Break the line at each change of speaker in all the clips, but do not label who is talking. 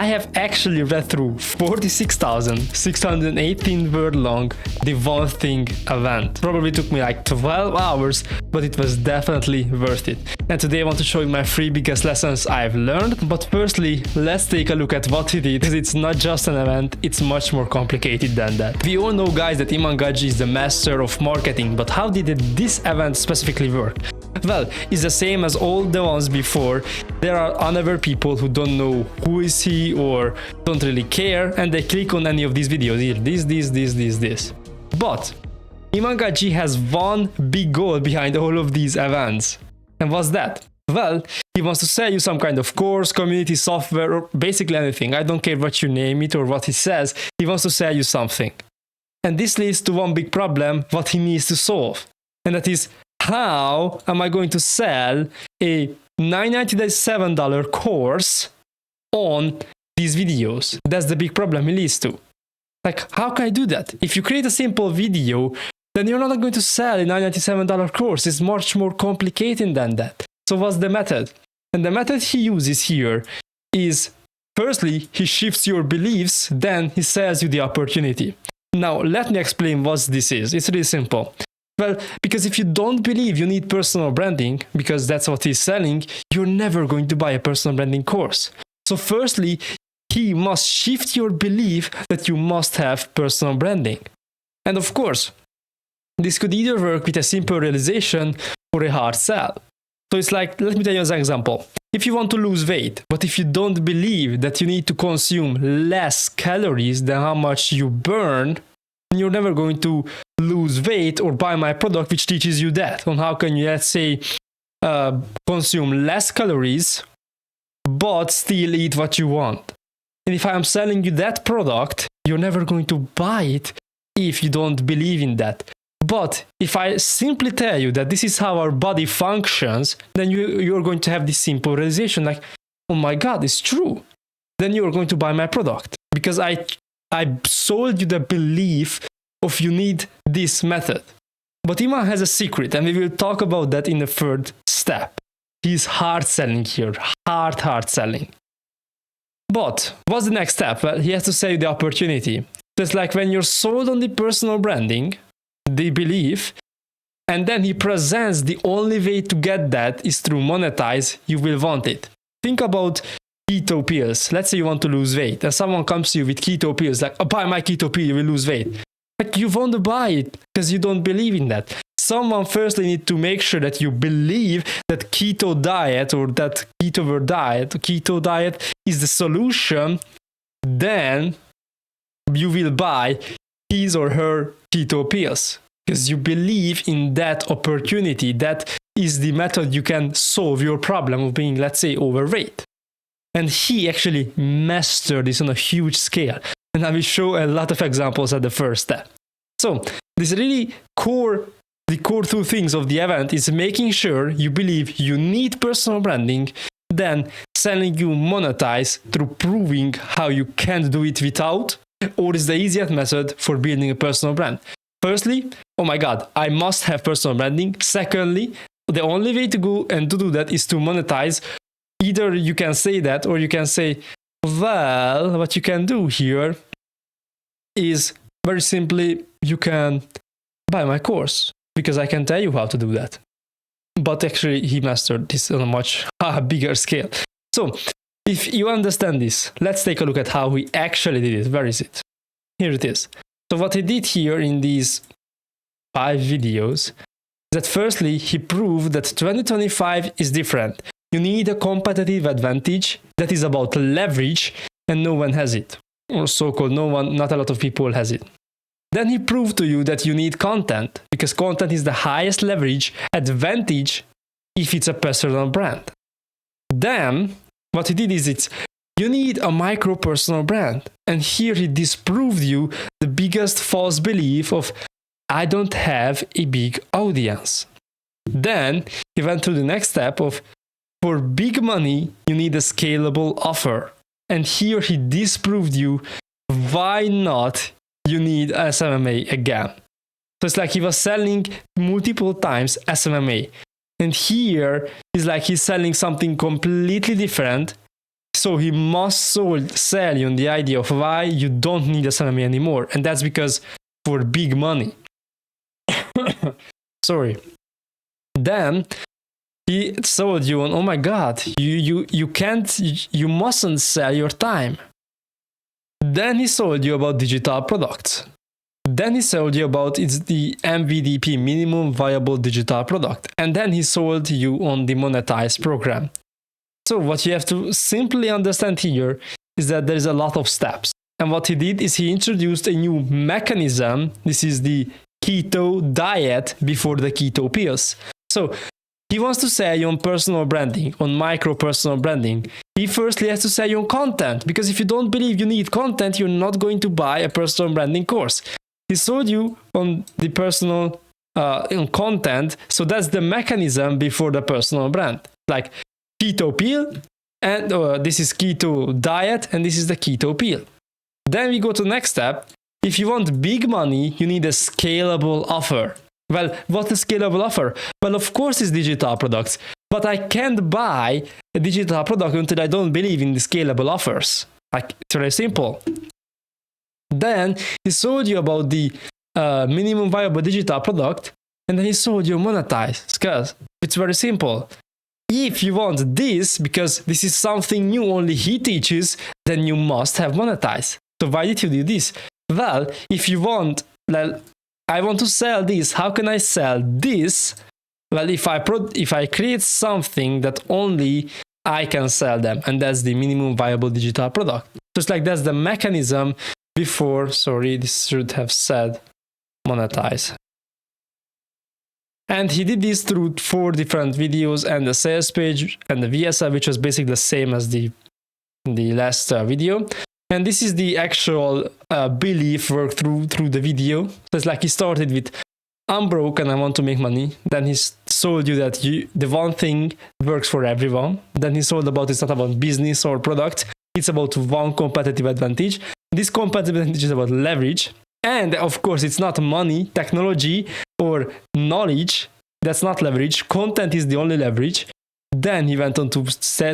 I have actually read through 46,618 word long The One Thing event. Probably took me like 12 hours, but it was definitely worth it. And today I want to show you my 3 biggest lessons I've learned. But firstly, let's take a look at what he did, because it's not just an event, it's much more complicated than that. We all know, guys, that Iman is the master of marketing, but how did this event specifically work? Well, it's the same as all the ones before. There are unaware people who don't know who is he or don't really care, and they click on any of these videos here, this. But Iman has one big goal behind all of these events. And what's that? Well, he wants to sell you some kind of course, community, software, or basically anything. I don't care what you name it or what he says. He wants to sell you something. And this leads to one big problem, what he needs to solve. And that is, how am I going to sell a $997 course on these videos? That's the big problem he leads to. Like, how can I do that? If you create a simple video, then you're not going to sell a $997 course. It's much more complicated than that. So what's the method? And the method he uses here is, firstly, he shifts your beliefs, then he sells you the opportunity. Now, let me explain what this is. It's really simple. Well, because if you don't believe you need personal branding, because that's what he's selling, you're never going to buy a personal branding course. So firstly, he must shift your belief that you must have personal branding. And of course, this could either work with a simple realization or a hard sell. So it's like, let me tell you an example. If you want to lose weight, but if you don't believe that you need to consume less calories than how much you burn, you're never going to lose weight or buy my product, which teaches you that on how can you, let's say, consume less calories, but still eat what you want. And if I'm selling you that product, you're never going to buy it if you don't believe in that. But if I simply tell you that this is how our body functions, then you're going to have this simple realization like, oh my God, it's true. Then you're going to buy my product because I sold you the belief of you need this method. But Iman has a secret, and we will talk about that in the third step. He's hard selling here, hard selling. But what's the next step? Well, he has to sell you the opportunity. So it's like when you're sold on the personal branding, they believe, and then he presents the only way to get that is through monetize, you will want it. Think about keto pills. Let's say you want to lose weight, and someone comes to you with keto pills, like, oh, buy my keto pill, you will lose weight. Like, you won't buy it because you don't believe in that. Someone firstly need to make sure that you believe that keto diet or that keto diet is the solution. Then you will buy his or her keto pills because you believe in that opportunity. That is the method you can solve your problem of being, let's say, overweight. And he actually mastered this on a huge scale. And I will show a lot of examples at the first step. So this really the core 2 things of the event is making sure you believe you need personal branding, then selling you monetize through proving how you can't do it without, or is the easiest method for building a personal brand. Firstly, oh my God, I must have personal branding. Secondly, the only way to go and to do that is to monetize. Either you can say that, or you can say, well, what you can do here is very simply, you can buy my course because I can tell you how to do that. But actually, he mastered this on a much bigger scale. So if you understand this, let's take a look at how he actually did it. Where is it? Here it is. So what he did here in these 5 videos is that firstly, he proved that 2025 is different. You need a competitive advantage that is about leverage, and no one has it. Or so-called no one, not a lot of people has it. Then he proved to you that you need content, because content is the highest leverage advantage if it's a personal brand. Then, what he did is you need a micro-personal brand. And here he disproved you the biggest false belief of, I don't have a big audience. Then, he went through the next step of, for big money, you need a scalable offer. And here he disproved you why not you need SMMA again. So it's like he was selling multiple times SMMA. And here is like he's selling something completely different. So he must sell you on the idea of why you don't need SMMA anymore. And that's because for big money. Sorry. Then he sold you on, oh my God, you mustn't sell your time. Then he sold you about digital products. Then he sold you about it's the MVDP, minimum viable digital product. And then he sold you on the monetized program. So what you have to simply understand here is that there is a lot of steps. And what he did is he introduced a new mechanism. This is the keto diet before the keto pills. So he wants to sell you on personal branding, on micro personal branding. He firstly has to sell you on content, because if you don't believe you need content, you're not going to buy a personal branding course. He sold you on the personal on content, so that's the mechanism before the personal brand. Like keto pill, and this is keto diet, and this is the keto pill. Then we go to the next step. If you want big money, you need a scalable offer. Well, what is scalable offer? Well, of course, it's digital products, but I can't buy a digital product until I don't believe in the scalable offers. Like, it's very simple. Then he sold you about the minimum viable digital product, and then he sold you monetize. Because it's very simple. If you want this, because this is something new only he teaches, then you must have monetize. So why did you do this? Well, if you want, I want to sell this, how can I sell this? Well, if I create something that only I can sell them, and that's the minimum viable digital product. Just like that's the mechanism before, sorry, this should have said monetize. And he did this through 4 different videos and the sales page and the VSL, which was basically the same as the last video. And this is the actual belief work through the video. So it's like he started with, I'm broke and I want to make money. Then he sold you that the one thing works for everyone. Then he sold about it's not about business or product. It's about one competitive advantage. This competitive advantage is about leverage. And of course, it's not money, technology, or knowledge. That's not leverage. Content is the only leverage. Then he went on to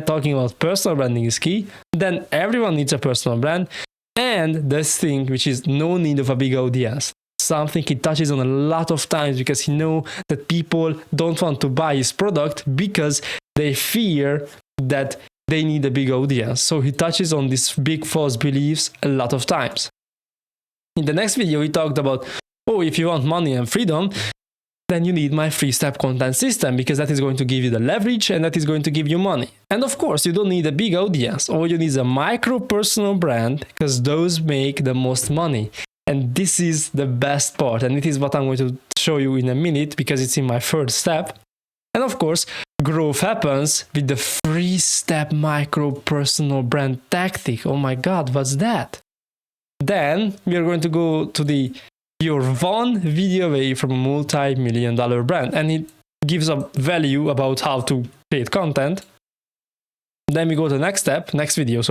talking about personal branding is key. Then everyone needs a personal brand. And this thing, which is no need of a big audience. Something he touches on a lot of times because he knows that people don't want to buy his product because they fear that they need a big audience. So he touches on these big false beliefs a lot of times. In the next video, he talked about, if you want money and freedom, then you need my 3-step content system because that is going to give you the leverage and that is going to give you money. And of course, you don't need a big audience. All you need is a micro personal brand because those make the most money. And this is the best part. And it is what I'm going to show you in a minute because it's in my 3rd step. And of course, growth happens with the 3-step micro personal brand tactic. Oh my God, what's that? Then we are going to go to you're one video away from a multi-million-dollar brand, and it gives a value about how to create content. Then we go to the next video.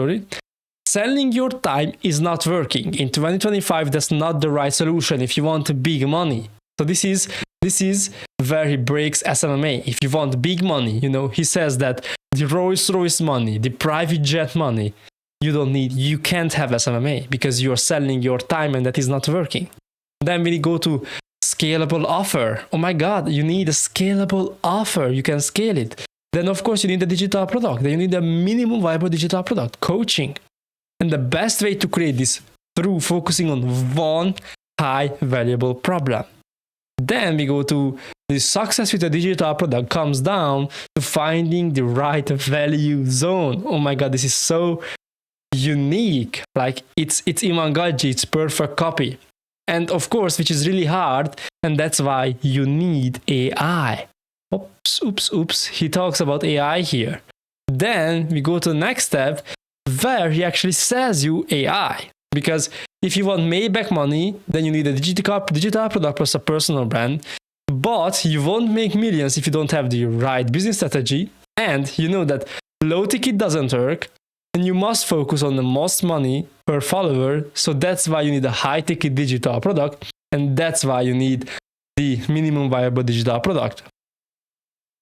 Selling your time is not working. In 2025, that's not the right solution if you want big money. So this is where he breaks SMMA. If you want big money, he says that the Rolls-Royce money, the private jet money, you can't have SMMA because you're selling your time and that is not working. Then we go to scalable offer. Oh my God, you need a scalable offer. You can scale it. Then of course you need a digital product. Then you need a minimum viable digital product, coaching. And the best way to create this through focusing on one high valuable problem. Then we go to the success with a digital product comes down to finding the right value zone. Oh my God, this is so unique. Like it's Iman, it's perfect copy. And of course, which is really hard, and that's why you need AI. Oops. He talks about AI here. Then we go to the next step where he actually sells you AI. Because if you want Maybach money, then you need a digital product plus a personal brand. But you won't make millions if you don't have the right business strategy. And you know that low ticket doesn't work. And you must focus on the most money per follower. So that's why you need a high ticket digital product. And that's why you need the minimum viable digital product.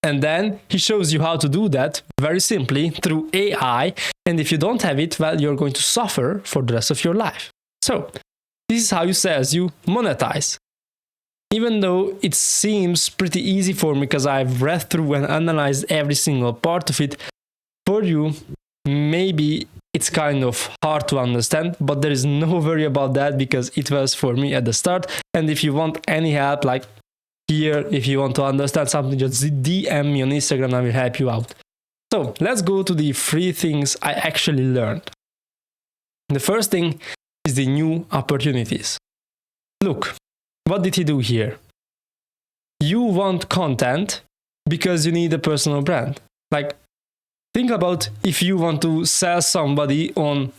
And then he shows you how to do that very simply through AI. And if you don't have it, well, you're going to suffer for the rest of your life. So this is how you sales, you monetize. Even though it seems pretty easy for me because I've read through and analyzed every single part of it, for you, maybe it's kind of hard to understand, but there is no worry about that because it was for me at the start. And if you want any help, like here, if you want to understand something, just DM me on Instagram and I will help you out. So let's go to the 3 things I actually learned. The first thing is the new opportunities. Look, what did he do here? You want content because you need a personal brand. Like, think about if you want to sell somebody on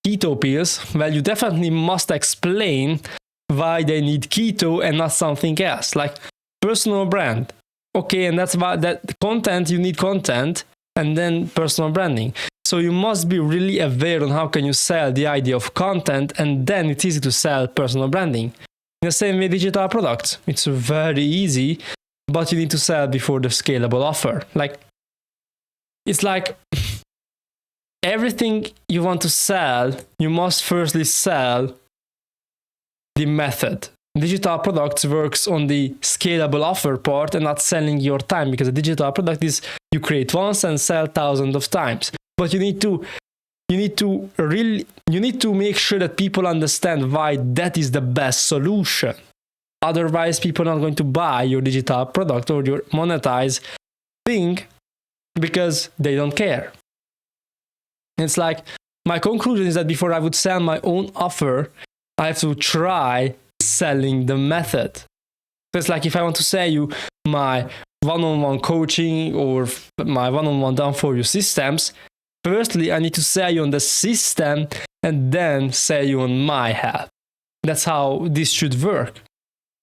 keto pills, well, you definitely must explain why they need keto and not something else, like personal brand. Okay, and that's why that content, you need content and then personal branding. So you must be really aware on how can you sell the idea of content, and then it's easy to sell personal branding. In the same way, digital products, it's very easy, but you need to sell before the scalable offer. Like, it's like everything you want to sell, you must firstly sell the method. Digital products works on the scalable offer part and not selling your time, because a digital product is you create once and sell thousands of times. But you need to make sure that people understand why that is the best solution. Otherwise, people are not going to buy your digital product or your monetize thing because they don't care. It's like, my conclusion is that before I would sell my own offer, I have to try selling the method. So it's like if I want to sell you my one-on-one coaching or my one-on-one done for you systems, firstly, I need to sell you on the system and then sell you on my help. That's how this should work.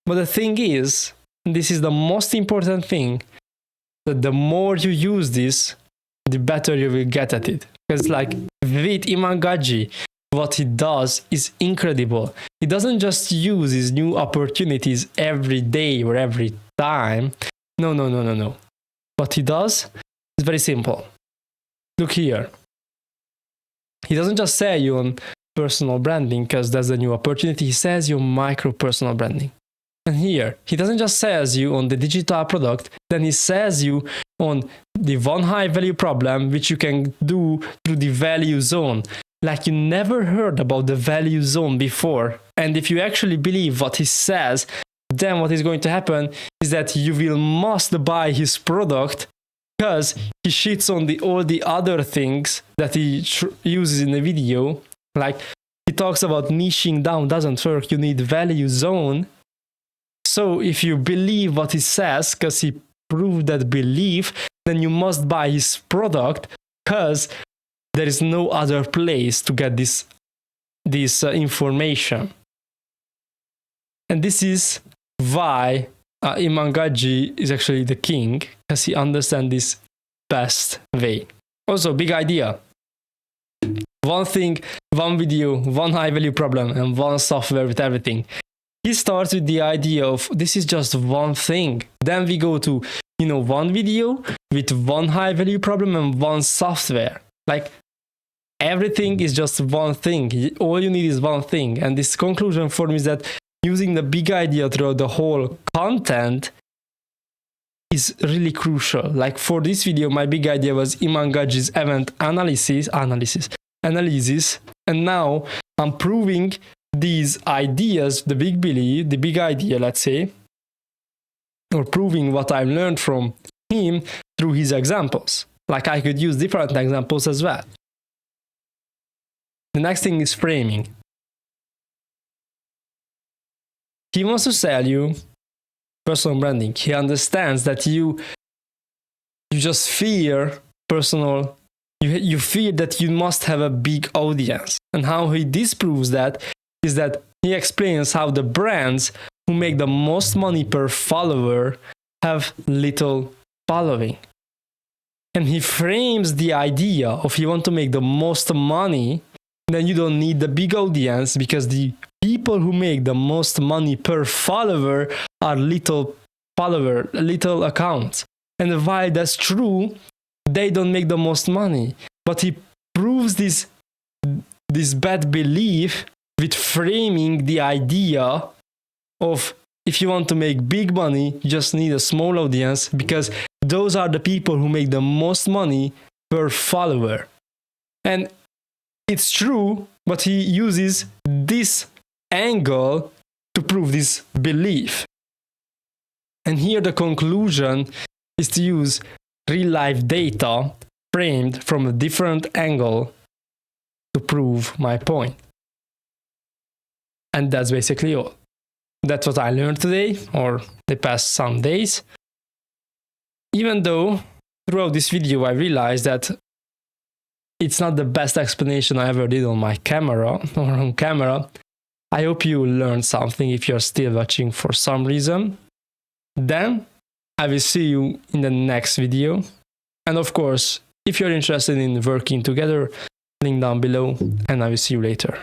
But the thing is, this is the most important thing, that the more you use this, the better you will get at it. Because like with Iman, what he does is incredible. He doesn't just use his new opportunities every day or every time. No. What he does is very simple. Look here. He doesn't just sell you on personal branding because that's a new opportunity. He sells you micro personal branding. And here, he doesn't just sells you on the digital product, then he sells you on the one high value problem, which you can do through the value zone. Like, you never heard about the value zone before. And if you actually believe what he says, then what is going to happen is that you will must buy his product, because he shits on all the other things that he uses in the video. Like, he talks about niching down doesn't work. You need value zone. So if you believe what he says, because he proved that belief, then you must buy his product, because there is no other place to get this information. And this is why Iman is actually the king, because he understands this best way. Also, big idea. One thing, one video, one high value problem, and one software with everything. He starts with the idea of this is just one thing. Then we go to, one video with one high value problem and one software. Like, everything is just one thing. All you need is one thing. And this conclusion for me is that using the big idea throughout the whole content is really crucial. Like, for this video, my big idea was Iman Gadji's event analysis. And now I'm proving these ideas, the big belief, the big idea, let's say, or proving what I've learned from him through his examples. Like, I could use different examples as well. The next thing is framing. He wants to sell you personal branding. He understands that you just fear personal. You fear that you must have a big audience. And how he disproves that is that he explains how the brands who make the most money per follower have little following. And he frames the idea of you want to make the most money, then you don't need the big audience, because the people who make the most money per follower are little accounts. And while that's true, they don't make the most money. but he proves this bad belief with framing the idea of if you want to make big money, you just need a small audience, because those are the people who make the most money per follower. And it's true, but he uses this angle to prove this belief. And here the conclusion is to use real life data framed from a different angle to prove my point. And that's basically all. That's what I learned today, or the past some days. Even though throughout this video I realized that it's not the best explanation I ever did on my camera or on camera, I hope you learned something if you're still watching for some reason. Then I will see you in the next video. And of course, if you're interested in working together, link down below, and I will see you later.